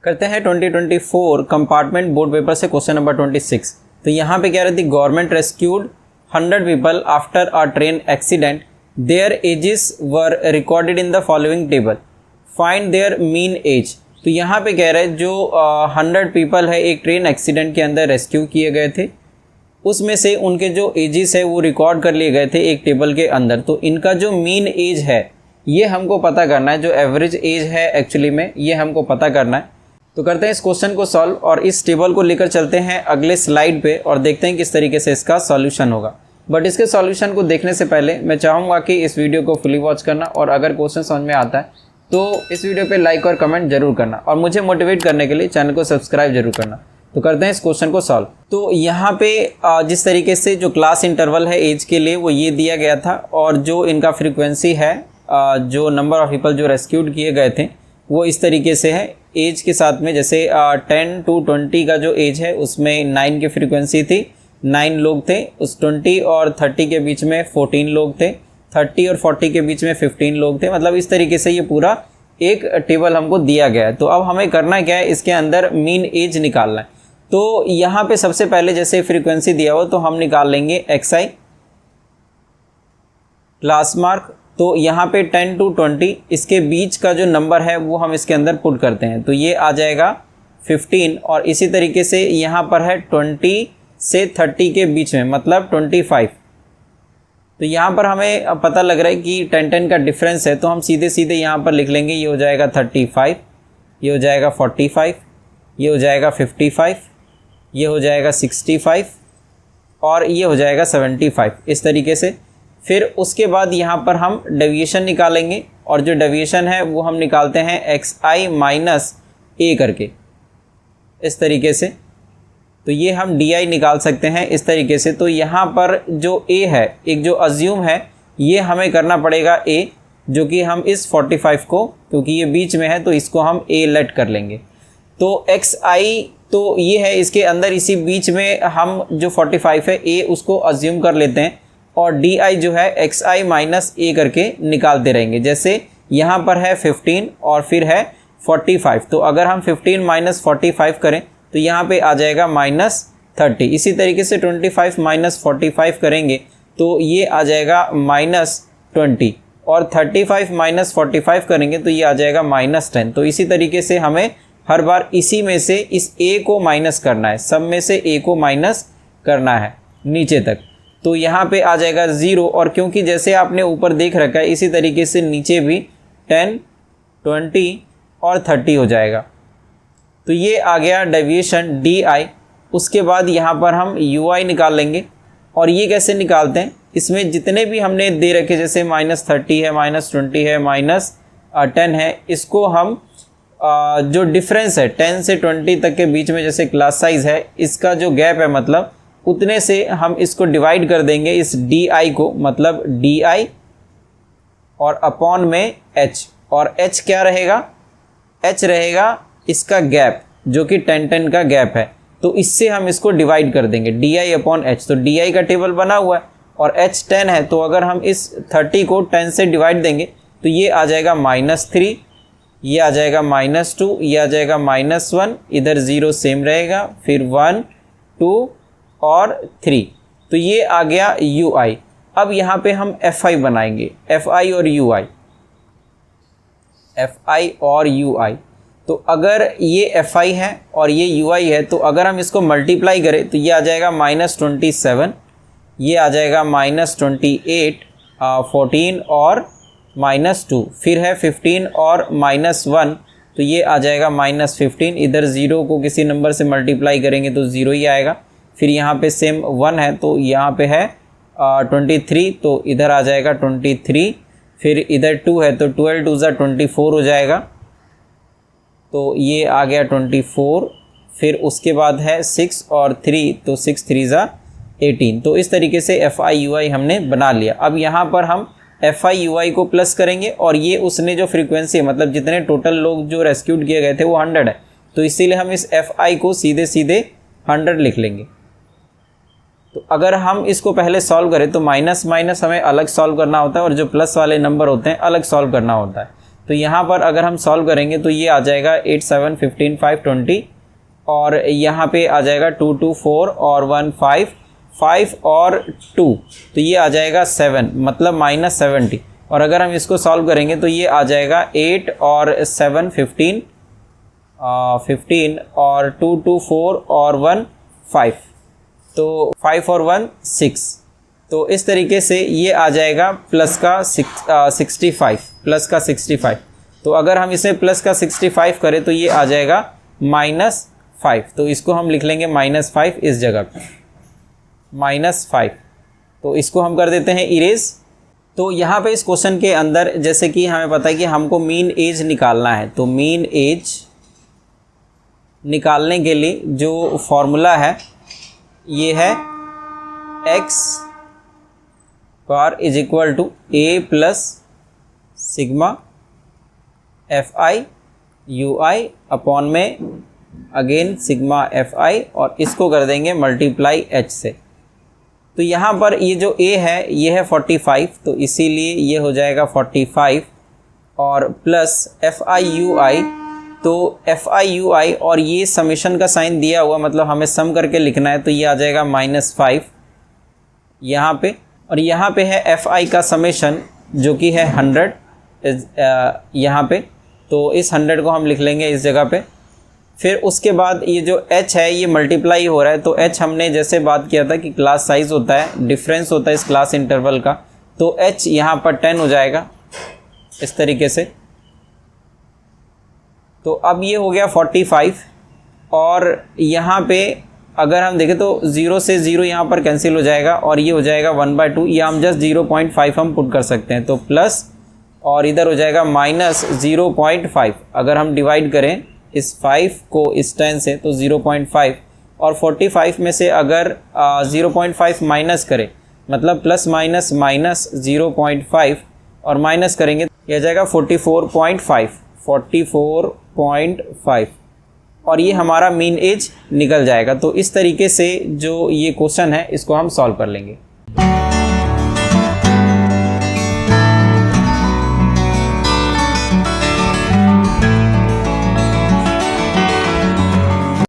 करते हैं 2024 compartment board paper से क्वेश्चन नंबर 26। तो यहाँ पे क्या रहती, government rescued 100 people after a train accident, their ages were recorded in the following table, find their mean age. तो यहाँ पे कह रहे हैं जो 100 पीपल है एक ट्रेन एक्सीडेंट के अंदर रेस्क्यू किए गए थे, उसमें से उनके जो एजेस है वो रिकॉर्ड कर लिए गए थे एक टेबल के अंदर। तो इनका जो मीन एज है ये हमको पता करना है, जो एवरेज एज है एक्चुअली में ये हमको पता करना है। तो करते हैं इस क्वेश्चन को सॉल्व और इस टेबल को लेकर चलते हैं अगले स्लाइड पे और देखते हैं किस तरीके से इसका सॉल्यूशन होगा। बट इसके सॉल्यूशन को देखने से पहले मैं चाहूँगा कि इस वीडियो को फुली वॉच करना और अगर क्वेश्चन समझ में आता है तो इस वीडियो पे लाइक और कमेंट जरूर करना और मुझे मोटिवेट करने के लिए चैनल को सब्सक्राइब जरूर करना। तो करते हैं इस क्वेश्चन को सॉल्व। तो यहाँ पे जिस तरीके से जो क्लास इंटरवल है एज के लिए वो ये दिया गया था और जो इनका फ्रीक्वेंसी है, जो नंबर ऑफ पीपल जो रेस्क्यूड किए गए थे वो इस तरीके से है। एज के साथ में जैसे 10 to 20 का जो एज है उसमें 9 की फ्रीक्वेंसी थी, 9 लोग थे। उस 20 और 30 के बीच में 14 लोग थे, 30 और 40 के बीच में 15 लोग थे। मतलब इस तरीके से ये पूरा एक टेबल हमको दिया गया है। तो अब हमें करना क्या है, इसके अंदर मीन एज निकालना है। तो यहाँ पे सबसे पहले जैसे फ्रीक्वेंसी दिया हो तो हम निकाल लेंगे XI क्लास मार्क। तो यहाँ पे 10 to 20 इसके बीच का जो नंबर है वो हम इसके अंदर पुट करते हैं, तो ये आ जाएगा 15। और इसी तरीके से यहाँ पर है 20 से 30 के बीच में मतलब 25। तो यहाँ पर हमें पता लग रहा है कि 10 का डिफरेंस है, तो हम सीधे सीधे यहाँ पर लिख लेंगे। ये हो जाएगा 35, ये हो जाएगा 45, ये हो जाएगा 55, ये हो जाएगा 65 और ये हो जाएगा 75, इस तरीके से। फिर उसके बाद यहाँ पर हम डेविएशन निकालेंगे और जो डेविएशन है वो हम निकालते हैं XI माइनस A करके, इस तरीके से। तो ये हम DI निकाल सकते हैं इस तरीके से। तो यहाँ पर जो A है, एक जो अज्यूम है, ये हमें करना पड़ेगा A, जो कि हम इस 45 को, क्योंकि ये बीच में है तो इसको हम A लेट कर लेंगे। तो XI तो ये है, इसके अंदर इसी बीच में हम जो 45 है A उसको अज्यूम कर लेते हैं और DI जो है XI माइनस A करके निकालते रहेंगे। जैसे यहाँ पर है 15 और फिर है 45, तो अगर हम 15 माइनस 45 करें तो यहाँ पे आ जाएगा -30। इसी तरीके से 25 माइनस 45 करेंगे तो ये आ जाएगा -20 और 35 माइनस 45 करेंगे तो ये आ जाएगा -10। तो इसी तरीके से हमें हर बार इसी में से इस A को माइनस करना है, सब में से A को माइनस करना है नीचे तक। तो यहाँ पे आ जाएगा 0 और क्योंकि जैसे आपने ऊपर देख रखा है इसी तरीके से नीचे भी 10, 20 और 30 हो जाएगा। तो ये आ गया डेविएशन DI। उसके बाद यहाँ पर हम UI निकाल लेंगे और ये कैसे निकालते हैं, इसमें जितने भी हमने दे रखे जैसे -30 है, -20 है, -10 है, इसको हम जो डिफरेंस है 10 से 20 तक के बीच में जैसे क्लास साइज है इसका जो गैप है मतलब उतने से हम इसको डिवाइड कर देंगे इस DI को, मतलब DI और अपॉन में H। और H क्या रहेगा, H रहेगा इसका गैप जो कि 10 का गैप है। तो इससे हम इसको डिवाइड कर देंगे DI अपॉन H। तो DI का टेबल बना हुआ है और H 10 है, तो अगर हम इस 30 को 10 से डिवाइड देंगे तो ये आ जाएगा -3, ये आ जाएगा -2, ये आ जाएगा -1, इधर 0 सेम रहेगा, फिर 1, 2 और 3। तो ये आ गया UI। अब यहाँ पे हम FI बनाएंगे, FI और UI, FI और UI। तो अगर ये FI है और ये UI है तो अगर हम इसको मल्टीप्लाई करें तो ये आ जाएगा -27, ये आ जाएगा -28, 14 और -2, फिर है 15 और -1, तो ये आ जाएगा -15। इधर 0 को किसी नंबर से मल्टीप्लाई करेंगे तो 0 ही आएगा। फिर यहाँ पे सेम 1 है तो यहाँ पे है 23, तो इधर आ जाएगा 23। फिर इधर 2 है तो 12 2 ज़ा 24 हो जाएगा, तो ये आ गया 24। फिर उसके बाद है 6 और 3, तो 6 3 ज़ा 18। तो इस तरीके से FI UI हमने बना लिया। अब यहाँ पर हम FI UI को प्लस करेंगे और ये उसने जो फ्रीक्वेंसी है मतलब जितने टोटल लोग जो रेस्क्यूड किए गए थे वो 100 है, तो इसीलिए हम इस FI को सीधे सीधे 100 लिख लेंगे। तो अगर हम इसको पहले सॉल्व करें तो माइनस माइनस हमें अलग सॉल्व करना होता है और जो प्लस वाले नंबर होते हैं अलग सॉल्व करना होता है। तो यहाँ पर अगर हम सॉल्व करेंगे तो ये आ जाएगा 8 7 15 5 20 और यहाँ पे आ जाएगा 2 2 4 और 1 5 5 और 2, तो ये आ जाएगा 7 मतलब -70। और अगर हम इसको सॉल्व करेंगे तो ये आ जाएगा 8 और 7 15 15 और 2 2 4 और 1 5, तो 5 और 1 6। तो इस तरीके से ये आ जाएगा प्लस का 65, प्लस का 65। तो अगर हम इसे प्लस का 65 करें तो ये आ जाएगा -5, तो इसको हम लिख लेंगे -5 इस जगह पे, -5। तो इसको हम कर देते हैं इरेज। तो यहाँ पे इस क्वेश्चन के अंदर जैसे कि हमें पता है कि हमको मीन एज निकालना है, तो मीन एज निकालने के लिए जो फॉर्मूला है ये है x bar is equal to a plus sigma fi ui upon में अगेन सिग्मा fi और इसको कर देंगे मल्टीप्लाई h से। तो यहाँ पर ये जो a है ये है 45, तो इसीलिए ये हो जाएगा 45 और प्लस fi ui, तो fi ui और ये समेशन का साइन दिया हुआ मतलब हमें सम करके लिखना है, तो ये आ जाएगा -5 यहाँ पे। और यहाँ पे है fi का समेशन जो कि है 100 यहाँ पे, तो इस 100 को हम लिख लेंगे इस जगह पे। फिर उसके बाद ये जो h है ये मल्टीप्लाई हो रहा है, तो h हमने जैसे बात किया था कि क्लास साइज़ होता है, डिफरेंस होता है इस क्लास इंटरवल का, तो h यहाँ पर 10 हो जाएगा इस तरीके से। तो अब ये हो गया 45 और यहाँ पे अगर हम देखें तो 0 से 0 यहाँ पर कैंसिल हो जाएगा और ये हो जाएगा 1/2, या हम जस्ट 0.5 हम पुट कर सकते हैं, तो प्लस और इधर हो जाएगा -0.5। अगर हम डिवाइड करें इस 5 को इस 10 से तो 0.5 और 45 में से अगर 0.5 माइनस करें मतलब प्लस माइनस -0.5 और माइनस करेंगे यह जाएगा 44.5 और ये हमारा मीन एज निकल जाएगा। तो इस तरीके से जो ये क्वेश्चन है इसको हम सॉल्व कर लेंगे।